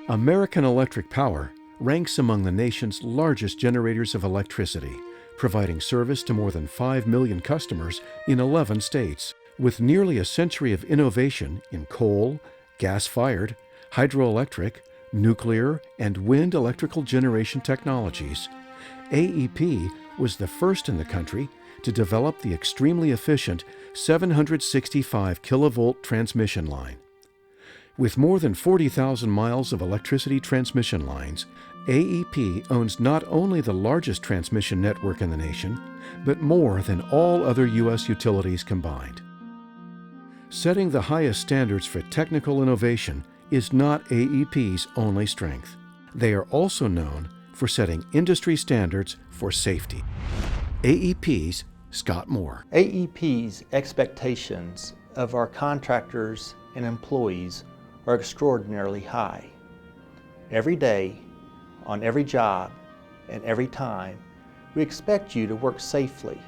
American Electric Power ranks among the nation's largest generators of electricity, providing service to more than 5 million customers in 11 states. With nearly a century of innovation in coal, gas-fired, hydroelectric, nuclear, and wind electrical generation technologies, AEP was the first in the country to develop the extremely efficient 765 kilovolt transmission line. With more than 40,000 miles of electricity transmission lines, AEP owns not only the largest transmission network in the nation, but more than all other U.S. utilities combined. Setting the highest standards for technical innovation is not AEP's only strength. They are also known for setting industry standards for safety. AEP's Scott Moore. AEP's expectations of our contractors and employees are extraordinarily high. Every day, on every job, and every time, we expect you to work safely.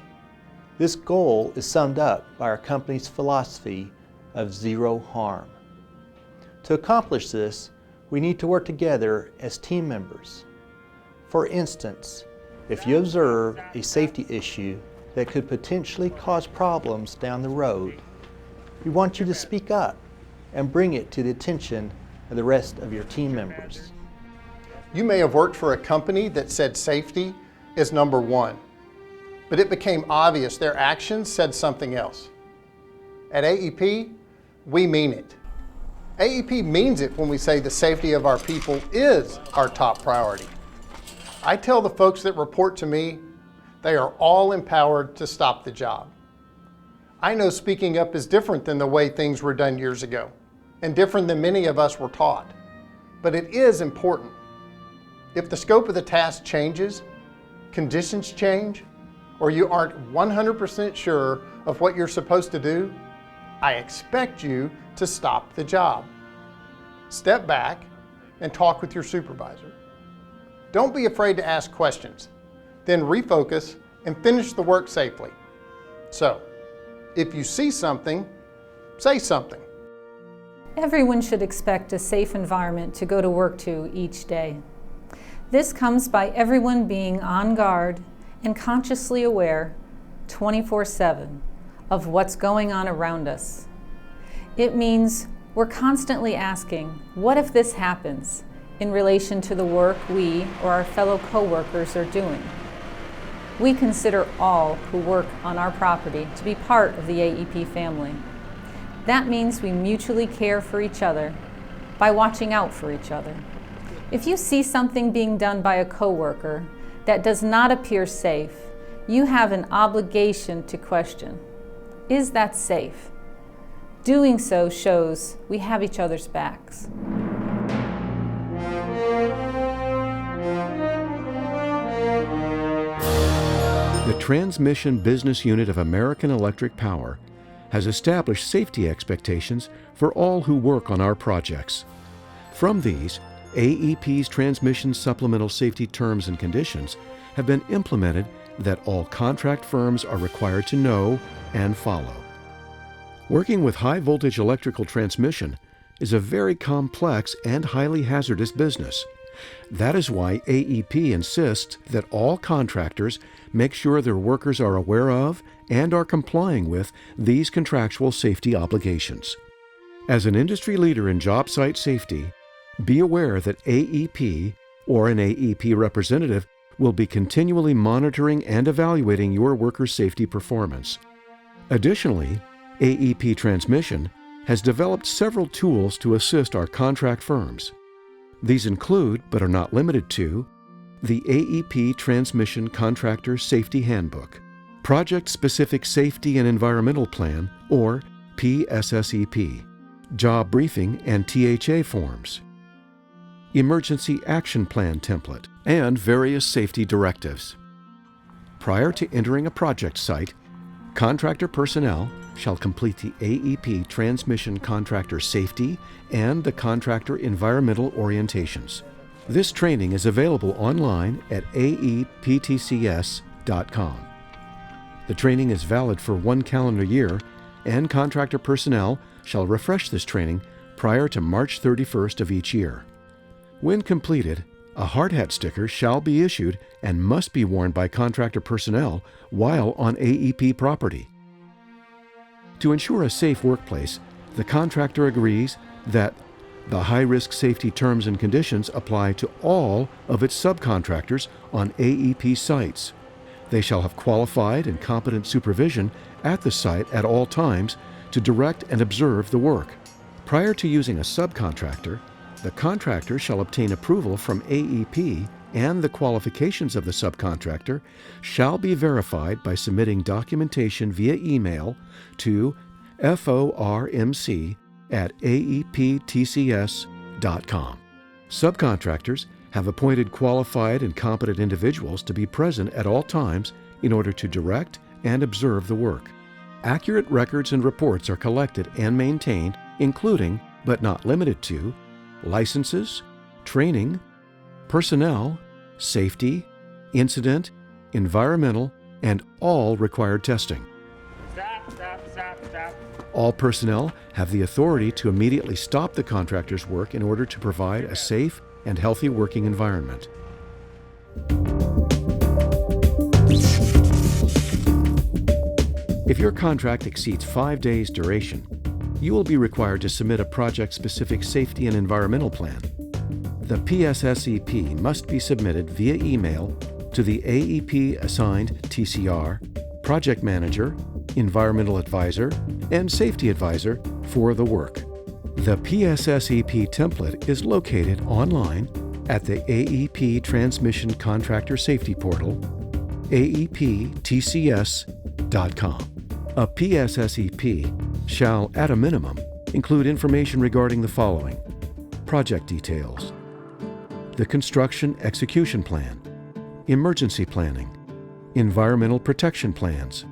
This goal is summed up by our company's philosophy of zero harm. To accomplish this, we need to work together as team members. For instance, if you observe a safety issue that could potentially cause problems down the road, we want you to speak up and bring it to the attention of the rest of your team members. You may have worked for a company that said safety is number one, but it became obvious their actions said something else. At AEP, we mean it. AEP means it when we say the safety of our people is our top priority. I tell the folks that report to me, they are all empowered to stop the job. I know speaking up is different than the way things were done years ago, and different than many of us were taught, but it is important. If the scope of the task changes, conditions change, or you aren't 100% sure of what you're supposed to do, I expect you to stop the job. Step back and talk with your supervisor. Don't be afraid to ask questions, then refocus and finish the work safely. So, if you see something, say something. Everyone should expect a safe environment to go to work to each day. This comes by everyone being on guard and consciously aware 24/7 of what's going on around us. It means we're constantly asking, what if this happens, in relation to the work we or our fellow co-workers are doing. We consider all who work on our property to be part of the AEP family. That means we mutually care for each other by watching out for each other. If you see something being done by a coworker that does not appear safe, you have an obligation to question, is that safe? Doing so shows we have each other's backs. The Transmission Business Unit of American Electric Power has established safety expectations for all who work on our projects. From these, AEP's transmission supplemental safety terms and conditions have been implemented that all contract firms are required to know and follow. Working with high-voltage electrical transmission is a very complex and highly hazardous business. That is why AEP insists that all contractors make sure their workers are aware of and are complying with these contractual safety obligations. As an industry leader in job site safety, be aware that AEP or an AEP representative will be continually monitoring and evaluating your workers' safety performance. Additionally, AEP Transmission has developed several tools to assist our contract firms. These include, but are not limited to, the AEP Transmission Contractor Safety Handbook, Project-Specific Safety and Environmental Plan, or PSSEP, Job Briefing and THA Forms, Emergency Action Plan Template, and various safety directives. Prior to entering a project site, contractor personnel shall complete the AEP Transmission Contractor Safety and the Contractor Environmental Orientations. This training is available online at aeptcs.com. The training is valid for 1 calendar year, and contractor personnel shall refresh this training prior to March 31st of each year. When completed, a hard hat sticker shall be issued and must be worn by contractor personnel while on AEP property. To ensure a safe workplace, the contractor agrees that the high-risk safety terms and conditions apply to all of its subcontractors on AEP sites. They shall have qualified and competent supervision at the site at all times to direct and observe the work. Prior to using a subcontractor, the contractor shall obtain approval from AEP, and the qualifications of the subcontractor shall be verified by submitting documentation via email to formc@aeptcs.com. Subcontractors have appointed qualified and competent individuals to be present at all times in order to direct and observe the work. Accurate records and reports are collected and maintained, including, but not limited to, licenses, training, personnel, safety, incident, environmental, and all required testing. Stop. All personnel have the authority to immediately stop the contractor's work in order to provide a safe and healthy working environment. If your contract exceeds 5 days' duration, you will be required to submit a project-specific safety and environmental plan. The PSSEP must be submitted via email to the AEP-assigned TCR, project manager, environmental advisor, and safety advisor for the work. The PSSEP template is located online at the AEP Transmission Contractor Safety Portal, aeptcs.com. A PSSEP shall, at a minimum, include information regarding the following: project details, the construction execution plan, emergency planning, environmental protection plans,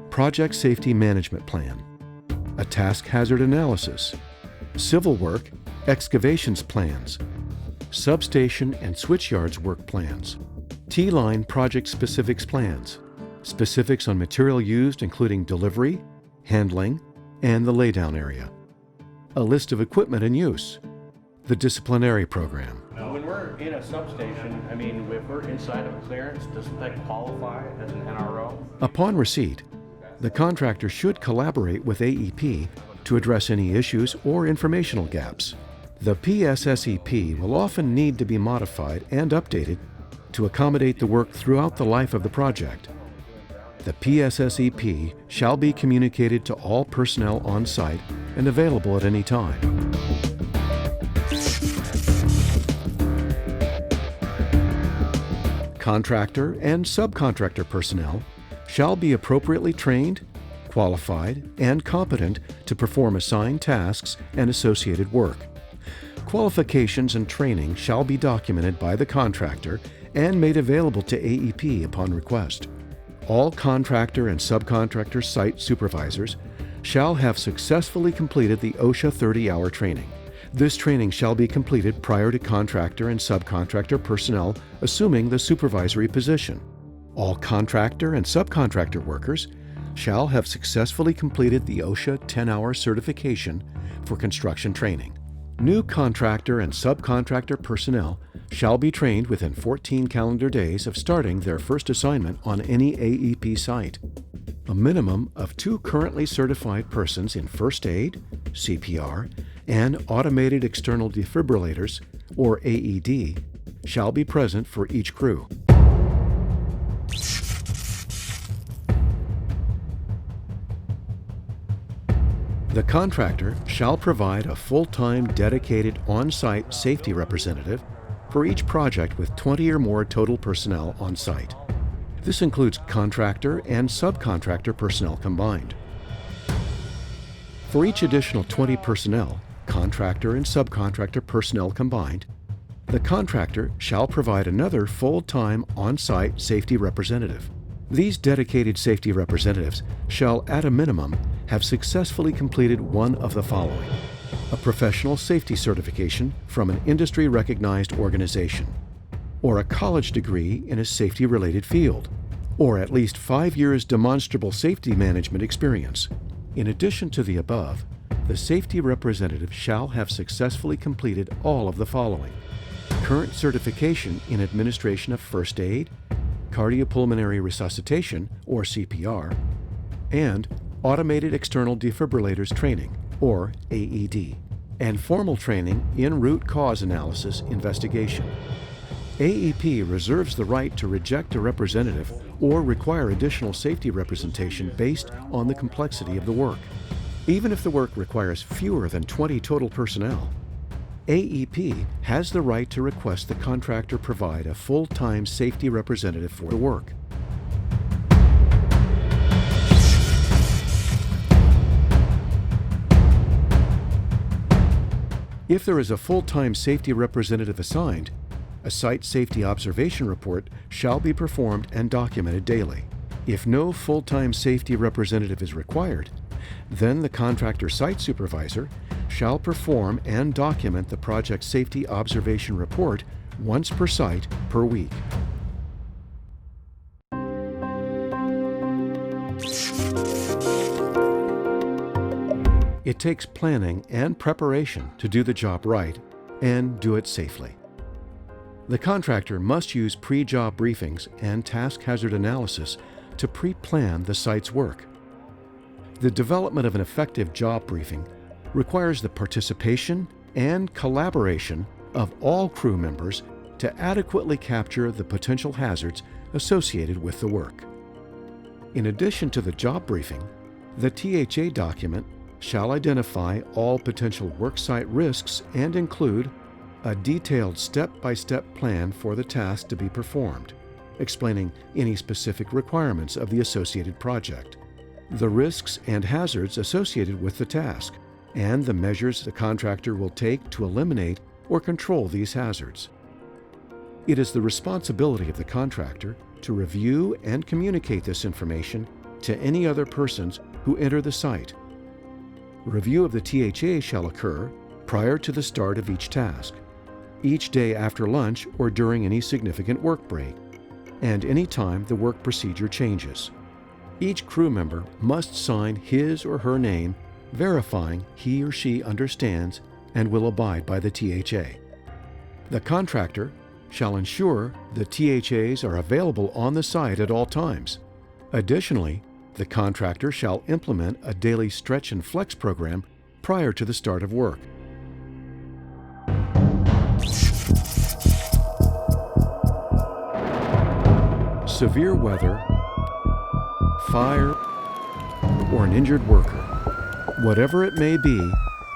project safety management plan, a task hazard analysis, civil work, excavations plans, substation and switchyards work plans, T-line project specifics plans, specifics on material used including delivery, handling, and the laydown area, a list of equipment in use, the disciplinary program. When we're in a substation, if we're inside of a clearance, doesn't that qualify as an NRO? Upon receipt, the contractor should collaborate with AEP to address any issues or informational gaps. The PSSEP will often need to be modified and updated to accommodate the work throughout the life of the project. The PSSEP shall be communicated to all personnel on site and available at any time. Contractor and subcontractor personnel shall be appropriately trained, qualified, and competent to perform assigned tasks and associated work. Qualifications and training shall be documented by the contractor and made available to AEP upon request. All contractor and subcontractor site supervisors shall have successfully completed the OSHA 30-hour training. This training shall be completed prior to contractor and subcontractor personnel assuming the supervisory position. All contractor and subcontractor workers shall have successfully completed the OSHA 10-hour certification for construction training. New contractor and subcontractor personnel shall be trained within 14 calendar days of starting their first assignment on any AEP site. A minimum of 2 currently certified persons in first aid, CPR, and automated external defibrillators, or AED, shall be present for each crew. The contractor shall provide a full-time dedicated on-site safety representative for each project with 20 or more total personnel on site. This includes contractor and subcontractor personnel combined. For each additional 20 personnel, contractor and subcontractor personnel combined, the contractor shall provide another full-time on-site safety representative. These dedicated safety representatives shall, at a minimum, have successfully completed one of the following: a professional safety certification from an industry-recognized organization, or a college degree in a safety-related field, or at least 5 years demonstrable safety management experience. In addition to the above, the safety representative shall have successfully completed all of the following: current certification in administration of first aid, cardiopulmonary resuscitation, or CPR, and automated external defibrillators training, or AED, and formal training in root cause analysis investigation. AEP reserves the right to reject a representative or require additional safety representation based on the complexity of the work. Even if the work requires fewer than 20 total personnel, AEP has the right to request the contractor provide a full-time safety representative for the work. If there is a full-time safety representative assigned, a site safety observation report shall be performed and documented daily. If no full-time safety representative is required, then the contractor site supervisor shall perform and document the project safety observation report once per site per week. It takes planning and preparation to do the job right and do it safely. The contractor must use pre-job briefings and task hazard analysis to pre-plan the site's work. The development of an effective job briefing requires the participation and collaboration of all crew members to adequately capture the potential hazards associated with the work. In addition to the job briefing, the THA document shall identify all potential worksite risks and include a detailed step-by-step plan for the task to be performed, explaining any specific requirements of the associated project, the risks and hazards associated with the task, and the measures the contractor will take to eliminate or control these hazards. It is the responsibility of the contractor to review and communicate this information to any other persons who enter the site. Review of the THA shall occur prior to the start of each task, each day after lunch or during any significant work break, and any time the work procedure changes. Each crew member must sign his or her name, verifying he or she understands and will abide by the THA. The contractor shall ensure the THAs are available on the site at all times. Additionally, the contractor shall implement a daily stretch and flex program prior to the start of work. Severe weather, fire, or an injured worker. Whatever it may be,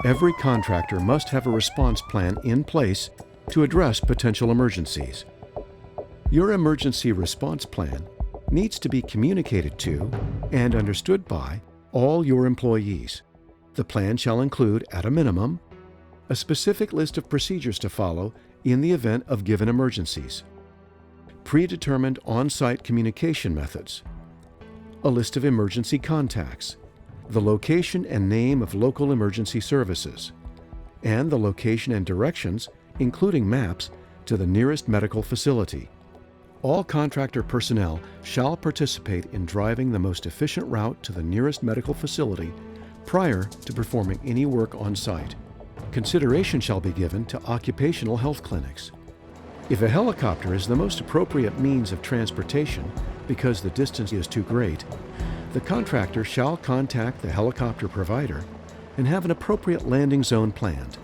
every contractor must have a response plan in place to address potential emergencies. Your emergency response plan needs to be communicated to and understood by all your employees. The plan shall include, at a minimum, a specific list of procedures to follow in the event of given emergencies, predetermined on-site communication methods, a list of emergency contacts, the location and name of local emergency services, and the location and directions, including maps, to the nearest medical facility. All contractor personnel shall participate in driving the most efficient route to the nearest medical facility prior to performing any work on site. Consideration shall be given to occupational health clinics. If a helicopter is the most appropriate means of transportation because the distance is too great, the contractor shall contact the helicopter provider and have an appropriate landing zone planned.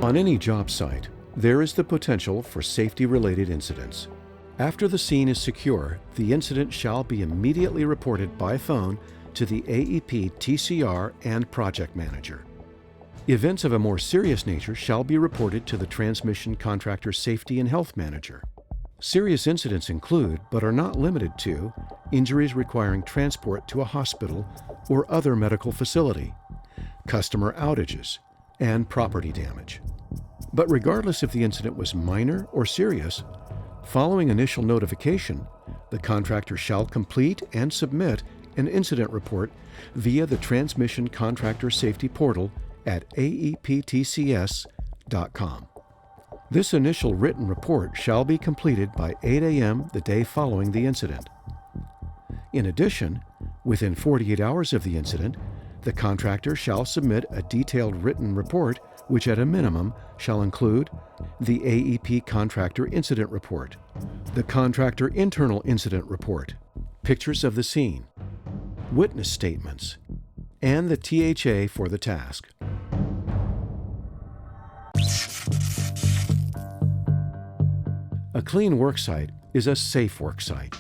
On any job site, there is the potential for safety-related incidents. After the scene is secure, the incident shall be immediately reported by phone to the AEP TCR and project manager. Events of a more serious nature shall be reported to the transmission contractor safety and health manager. Serious incidents include, but are not limited to, injuries requiring transport to a hospital or other medical facility, customer outages, and property damage. But regardless if the incident was minor or serious, following initial notification, the contractor shall complete and submit an incident report via the Transmission Contractor Safety Portal at aeptcs.com. This initial written report shall be completed by 8 a.m. the day following the incident. In addition, within 48 hours of the incident, The contractor shall submit a detailed written report, which at a minimum shall include the AEP Contractor Incident Report, the Contractor Internal Incident Report, pictures of the scene, witness statements, and the THA for the task. A clean worksite is a safe worksite.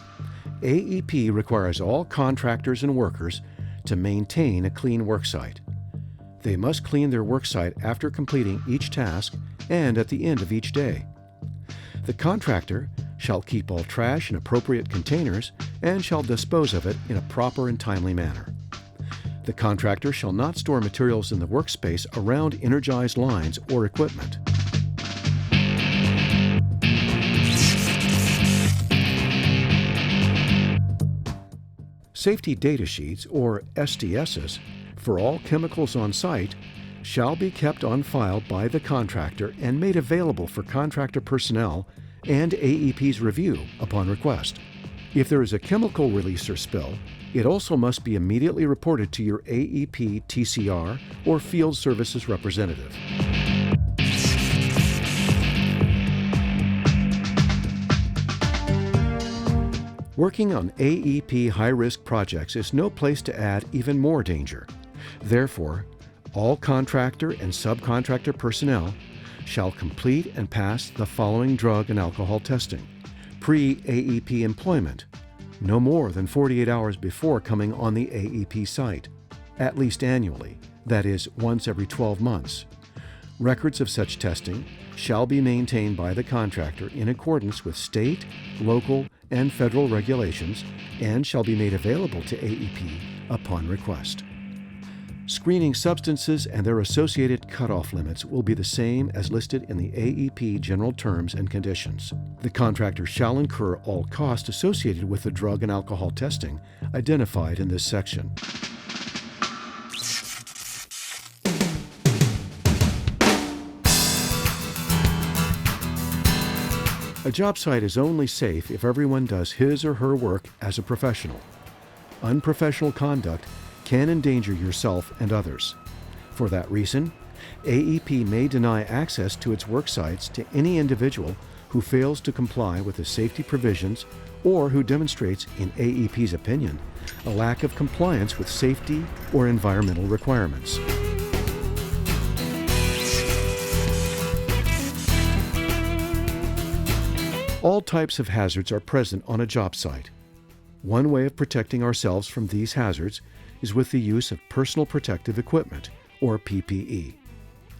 AEP requires all contractors and workers to maintain a clean worksite. They must clean their worksite after completing each task and at the end of each day. The contractor shall keep all trash in appropriate containers and shall dispose of it in a proper and timely manner. The contractor shall not store materials in the workspace around energized lines or equipment. Safety data sheets, or SDSs, for all chemicals on site shall be kept on file by the contractor and made available for contractor personnel and AEP's review upon request. If there is a chemical release or spill, it also must be immediately reported to your AEP TCR or field services representative. Working on AEP high-risk projects is no place to add even more danger. Therefore, all contractor and subcontractor personnel shall complete and pass the following drug and alcohol testing: pre-AEP employment, no more than 48 hours before coming on the AEP site, at least annually, that is, once every 12 months. Records of such testing shall be maintained by the contractor in accordance with state, local, and federal regulations and shall be made available to AEP upon request. Screening substances and their associated cutoff limits will be the same as listed in the AEP General Terms and Conditions. The contractor shall incur all costs associated with the drug and alcohol testing identified in this section. A job site is only safe if everyone does his or her work as a professional. Unprofessional conduct can endanger yourself and others. For that reason, AEP may deny access to its work sites to any individual who fails to comply with the safety provisions or who demonstrates, in AEP's opinion, a lack of compliance with safety or environmental requirements. All types of hazards are present on a job site. One way of protecting ourselves from these hazards is with the use of personal protective equipment, or PPE.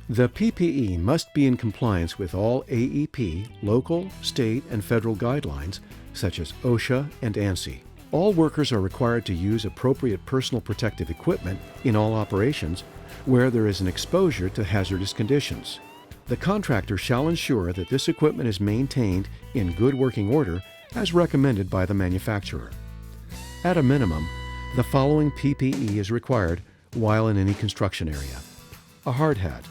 The PPE must be in compliance with all AEP, local, state, and federal guidelines, such as OSHA and ANSI. All workers are required to use appropriate personal protective equipment in all operations where there is an exposure to hazardous conditions. The contractor shall ensure that this equipment is maintained in good working order as recommended by the manufacturer. At a minimum, the following PPE is required while in any construction area: a hard hat,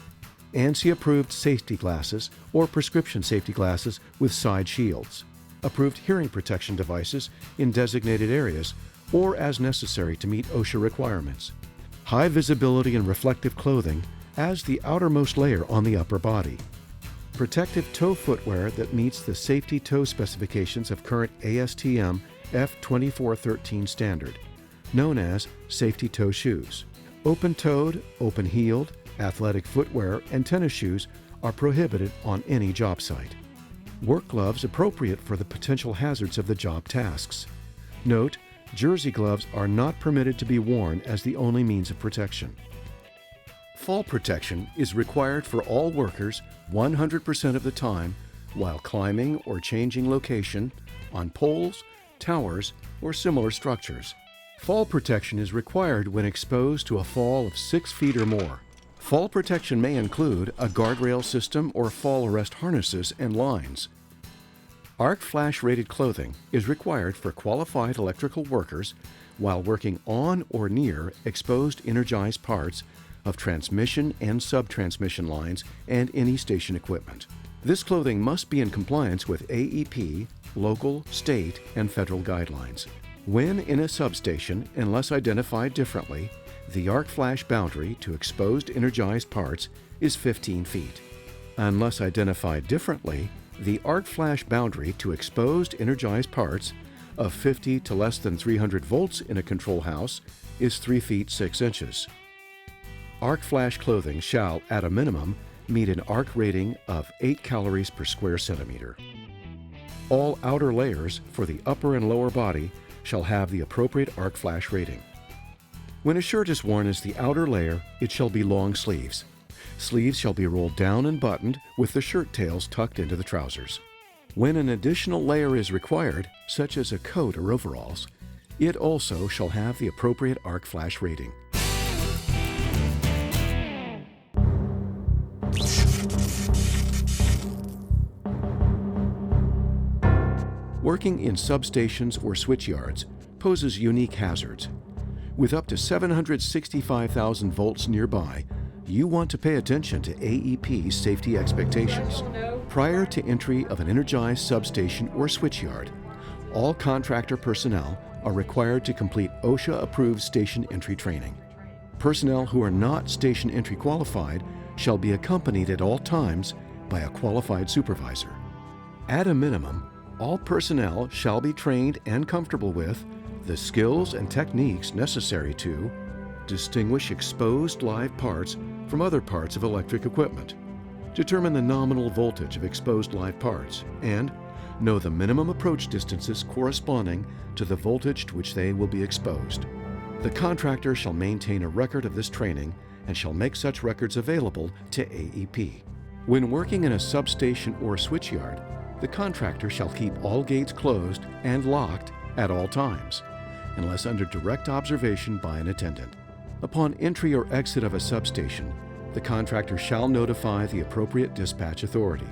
ANSI-approved safety glasses or prescription safety glasses with side shields, approved hearing protection devices in designated areas or as necessary to meet OSHA requirements, high visibility and reflective clothing as the outermost layer on the upper body, protective toe footwear that meets the safety toe specifications of current ASTM F2413 standard, known as safety toe shoes. Open-toed, open-heeled, athletic footwear, and tennis shoes are prohibited on any job site. Work gloves appropriate for the potential hazards of the job tasks. Note, jersey gloves are not permitted to be worn as the only means of protection. Fall protection is required for all workers 100% of the time while climbing or changing location on poles, towers, or similar structures. Fall protection is required when exposed to a fall of 6 feet or more. Fall protection may include a guardrail system or fall arrest harnesses and lines. Arc flash rated clothing is required for qualified electrical workers while working on or near exposed energized parts of transmission and sub-transmission lines and any station equipment. This clothing must be in compliance with AEP, local, state, and federal guidelines. When in a substation, unless identified differently, the arc flash boundary to exposed energized parts is 15 feet. Unless identified differently, the arc flash boundary to exposed energized parts of 50 to less than 300 volts in a control house is 3 feet 6 inches. Arc flash clothing shall, at a minimum, meet an arc rating of 8 calories per square centimeter. All outer layers for the upper and lower body shall have the appropriate arc flash rating. When a shirt is worn as the outer layer, it shall be long sleeves. Sleeves shall be rolled down and buttoned with the shirt tails tucked into the trousers. When an additional layer is required, such as a coat or overalls, it also shall have the appropriate arc flash rating. Working in substations or switchyards poses unique hazards. With up to 765,000 volts nearby, you want to pay attention to AEP's safety expectations. Prior to entry of an energized substation or switchyard, all contractor personnel are required to complete OSHA-approved station entry training. Personnel who are not station entry qualified shall be accompanied at all times by a qualified supervisor. At a minimum, all personnel shall be trained and comfortable with the skills and techniques necessary to distinguish exposed live parts from other parts of electric equipment, determine the nominal voltage of exposed live parts, and know the minimum approach distances corresponding to the voltage to which they will be exposed. The contractor shall maintain a record of this training and shall make such records available to AEP. When working in a substation or switchyard, the contractor shall keep all gates closed and locked at all times, unless under direct observation by an attendant. Upon entry or exit of a substation, the contractor shall notify the appropriate dispatch authority.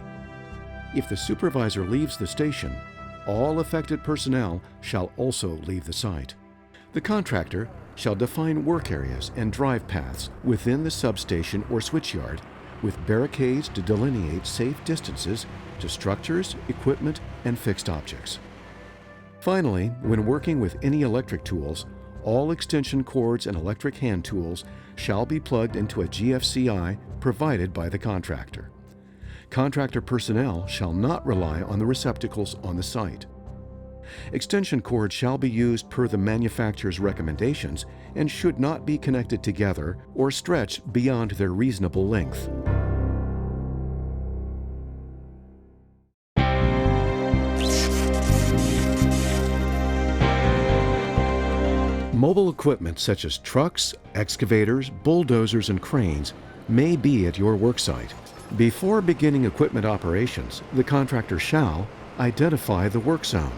If the supervisor leaves the station, all affected personnel shall also leave the site. The contractor shall define work areas and drive paths within the substation or switchyard with barricades to delineate safe distances to structures, equipment, and fixed objects. Finally, when working with any electric tools, all extension cords and electric hand tools shall be plugged into a GFCI provided by the contractor. Contractor personnel shall not rely on the receptacles on the site. Extension cords shall be used per the manufacturer's recommendations and should not be connected together or stretch beyond their reasonable length. Mobile equipment such as trucks, excavators, bulldozers, and cranes may be at your worksite. Before beginning equipment operations, the contractor shall identify the work zone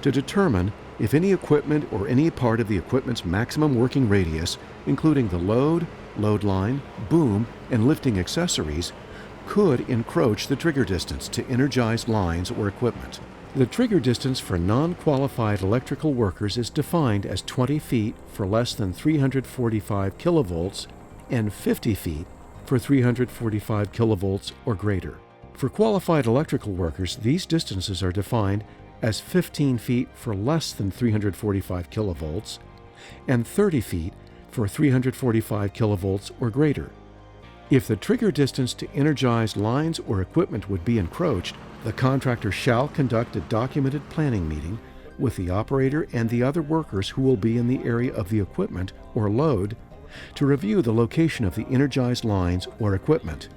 to determine if any equipment or any part of the equipment's maximum working radius, including the load, load line, boom, and lifting accessories, could encroach the trigger distance to energized lines or equipment. The trigger distance for non-qualified electrical workers is defined as 20 feet for less than 345 kilovolts and 50 feet for 345 kilovolts or greater. For qualified electrical workers, these distances are defined as 15 feet for less than 345 kilovolts and 30 feet for 345 kilovolts or greater. If the trigger distance to energized lines or equipment would be encroached, the contractor shall conduct a documented planning meeting with the operator and the other workers who will be in the area of the equipment or load to review the location of the energized lines or equipment.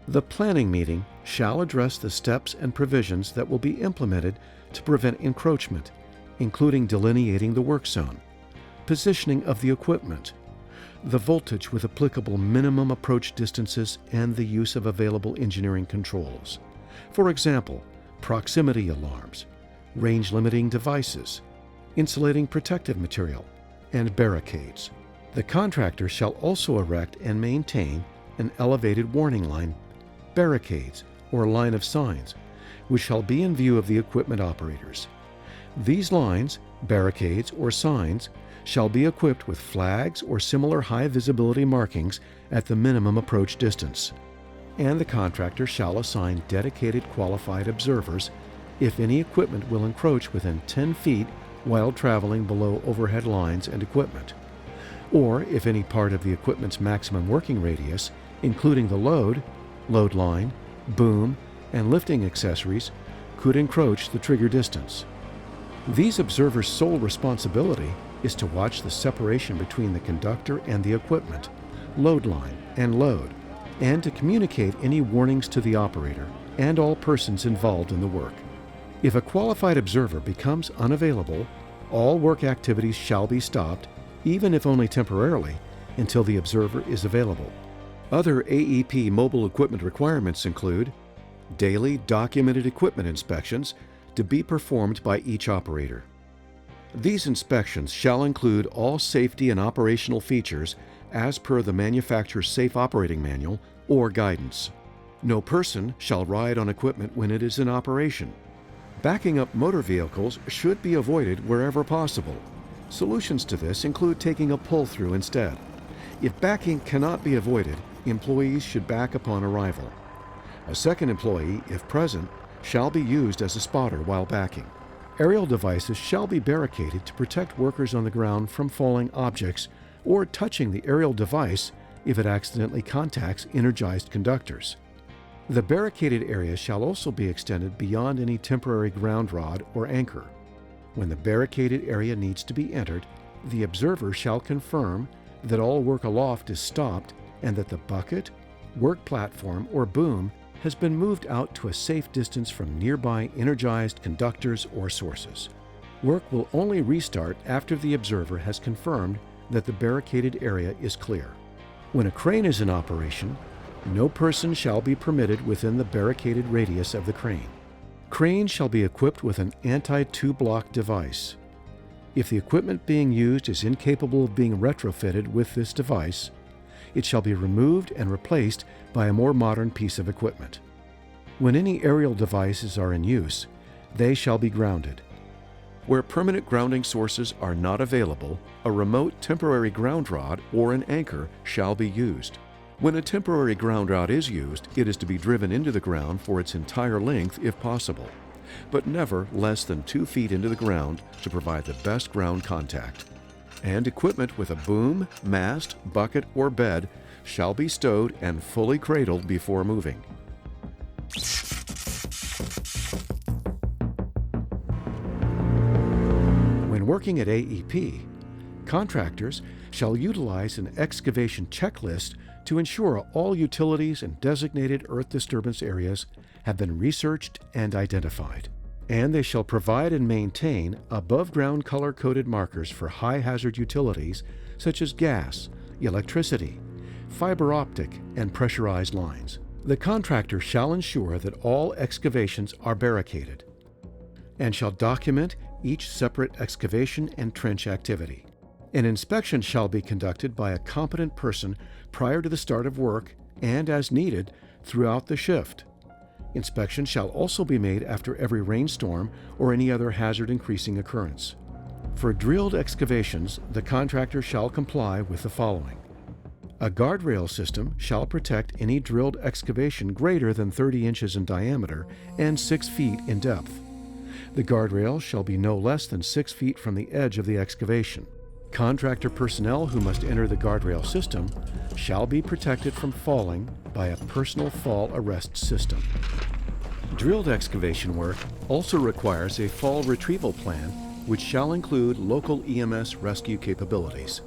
The planning meeting shall address the steps and provisions that will be implemented to prevent encroachment, including delineating the work zone, positioning of the equipment, the voltage with applicable minimum approach distances, and the use of available engineering controls. For example, proximity alarms, range-limiting devices, insulating protective material, and barricades. The contractor shall also erect and maintain an elevated warning line, barricades, or line of signs, which shall be in view of the equipment operators. These lines, barricades, or signs shall be equipped with flags or similar high-visibility markings at the minimum approach distance. And the contractor shall assign dedicated qualified observers if any equipment will encroach within 10 feet while traveling below overhead lines and equipment, or if any part of the equipment's maximum working radius, including the load, load line, boom, and lifting accessories, could encroach the trigger distance. These observers' sole responsibility is to watch the separation between the conductor and the equipment, load line, and load, and to communicate any warnings to the operator and all persons involved in the work. If a qualified observer becomes unavailable, all work activities shall be stopped, even if only temporarily, until the observer is available. Other AEP mobile equipment requirements include daily documented equipment inspections to be performed by each operator. These inspections shall include all safety and operational features as per the manufacturer's Safe Operating Manual or guidance. No person shall ride on equipment when it is in operation. Backing up motor vehicles should be avoided wherever possible. Solutions to this include taking a pull-through instead. If backing cannot be avoided, employees should back upon arrival. A second employee, if present, shall be used as a spotter while backing. Aerial devices shall be barricaded to protect workers on the ground from falling objects or touching the aerial device if it accidentally contacts energized conductors. The barricaded area shall also be extended beyond any temporary ground rod or anchor. When the barricaded area needs to be entered, the observer shall confirm that all work aloft is stopped and that the bucket, work platform, or boom has been moved out to a safe distance from nearby energized conductors or sources. Work will only restart after the observer has confirmed that the barricaded area is clear. When a crane is in operation, no person shall be permitted within the barricaded radius of the crane. Cranes shall be equipped with an anti-two-block device. If the equipment being used is incapable of being retrofitted with this device, it shall be removed and replaced by a more modern piece of equipment. When any aerial devices are in use, they shall be grounded. Where permanent grounding sources are not available, a remote temporary ground rod or an anchor shall be used. When a temporary ground rod is used, it is to be driven into the ground for its entire length if possible, but never less than 2 feet into the ground to provide the best ground contact. And equipment with a boom, mast, bucket, or bed shall be stowed and fully cradled before moving. When working at AEP, contractors shall utilize an excavation checklist to ensure all utilities and designated earth disturbance areas have been researched and identified. And they shall provide and maintain above-ground color-coded markers for high-hazard utilities such as gas, electricity, fiber optic, and pressurized lines. The contractor shall ensure that all excavations are barricaded and shall document each separate excavation and trench activity. An inspection shall be conducted by a competent person prior to the start of work and as needed throughout the shift. Inspection shall also be made after every rainstorm or any other hazard-increasing occurrence. For drilled excavations, the contractor shall comply with the following. A guardrail system shall protect any drilled excavation greater than 30 inches in diameter and 6 feet in depth. The guardrail shall be no less than 6 feet from the edge of the excavation. Contractor personnel who must enter the guardrail system shall be protected from falling by a personal fall arrest system. Drilled excavation work also requires a fall retrieval plan, which shall include local EMS rescue capabilities.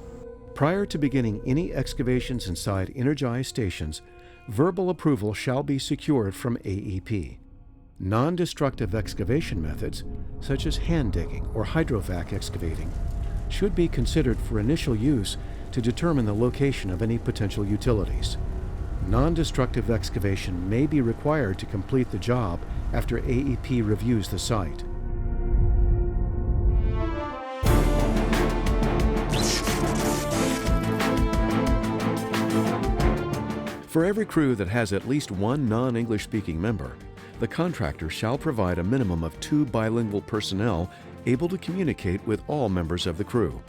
Prior to beginning any excavations inside energized stations, verbal approval shall be secured from AEP. Non-destructive excavation methods, such as hand digging or hydrovac excavating, should be considered for initial use to determine the location of any potential utilities. Non-destructive excavation may be required to complete the job after AEP reviews the site. For every crew that has at least one non-English speaking member, the contractor shall provide a minimum of 2 bilingual personnel able to communicate with all members of the crew.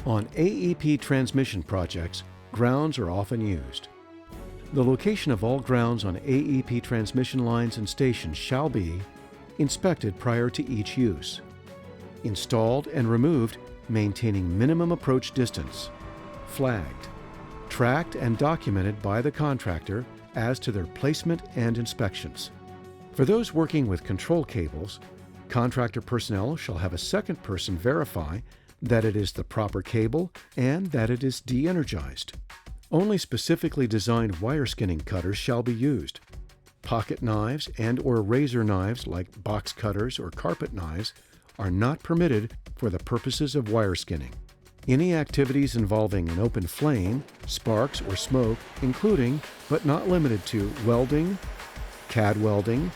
On AEP transmission projects, grounds are often used. The location of all grounds on AEP transmission lines and stations shall be inspected prior to each use. Installed and removed, maintaining minimum approach distance. Flagged. Tracked and documented by the contractor as to their placement and inspections. For those working with control cables, contractor personnel shall have a second person verify that it is the proper cable and that it is de-energized. Only specifically designed wire skinning cutters shall be used. Pocket knives and/or razor knives like box cutters or carpet knives are not permitted for the purposes of wire skinning. Any activities involving an open flame, sparks, or smoke, including, but not limited to, welding, CAD welding,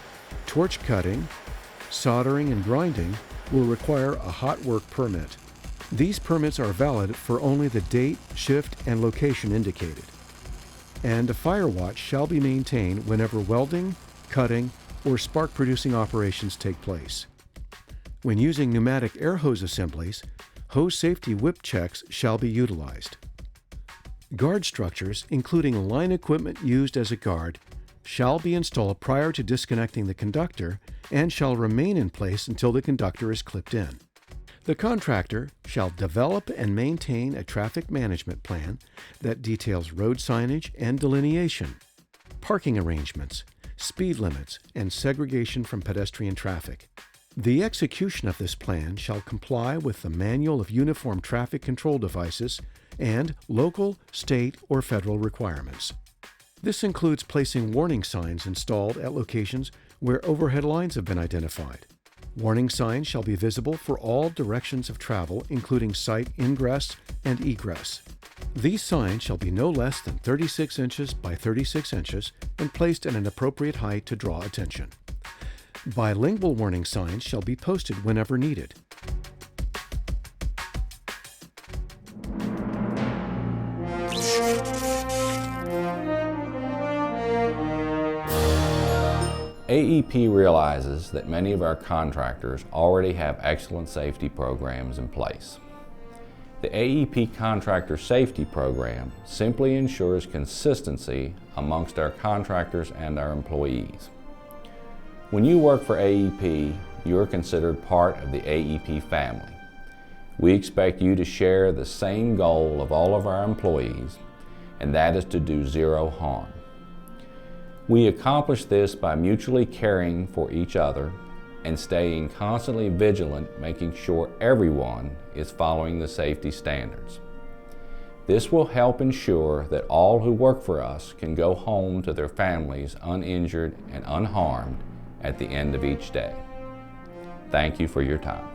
torch cutting, soldering, and grinding, will require a hot work permit. These permits are valid for only the date, shift, and location indicated. And a fire watch shall be maintained whenever welding, cutting, or spark-producing operations take place. When using pneumatic air hose assemblies, hose safety whip checks shall be utilized. Guard structures, including line equipment used as a guard, shall be installed prior to disconnecting the conductor and shall remain in place until the conductor is clipped in. The contractor shall develop and maintain a traffic management plan that details road signage and delineation, parking arrangements, speed limits, and segregation from pedestrian traffic. The execution of this plan shall comply with the Manual of Uniform Traffic Control Devices and local, state, or federal requirements. This includes placing warning signs installed at locations where overhead lines have been identified. Warning signs shall be visible for all directions of travel, including site ingress and egress. These signs shall be no less than 36 inches by 36 inches and placed at an appropriate height to draw attention. Bilingual warning signs shall be posted whenever needed. AEP realizes that many of our contractors already have excellent safety programs in place. The AEP Contractor Safety Program simply ensures consistency amongst our contractors and our employees. When you work for AEP, you are considered part of the AEP family. We expect you to share the same goal of all of our employees, and that is to do zero harm. We accomplish this by mutually caring for each other and staying constantly vigilant, making sure everyone is following the safety standards. This will help ensure that all who work for us can go home to their families uninjured and unharmed at the end of each day. Thank you for your time.